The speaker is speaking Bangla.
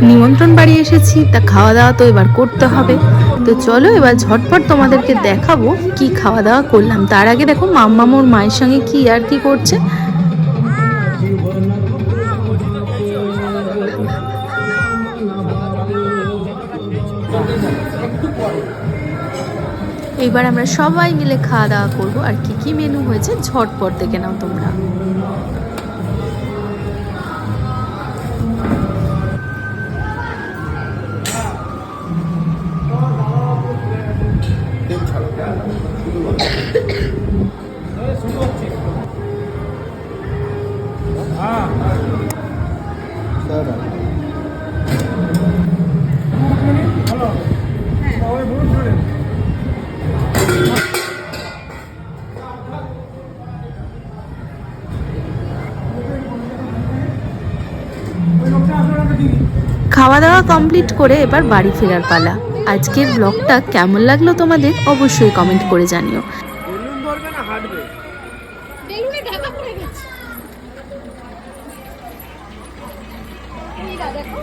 নিমন্ত্রণ বাড়ি এসেছি, তা খাওয়া দাওয়া তো এবার করতে হবে। তো চলো এবার ঝটপট তোমাদেরকে দেখাবো কি খাওয়া দাওয়া করলাম। তার আগে দেখো মাম্মাম ওর মায়ের সঙ্গে কি আর কি করছে। এইবার আমরা সবাই মিলে খাওয়া দাওয়া করবো। আর কি কি মেনু হয়েছে ঝটপট দেখে নাও তোমরা। খাওয়া দাওয়া কমপ্লিট করে এবার বাড়ি ফেরার পালা। আজকের ব্লগটা কেমন লাগলো তোমাদের অবশ্যই কমেন্ট করে জানিও। বেলুনে ঢাকা পড়ে গেছে। দেখো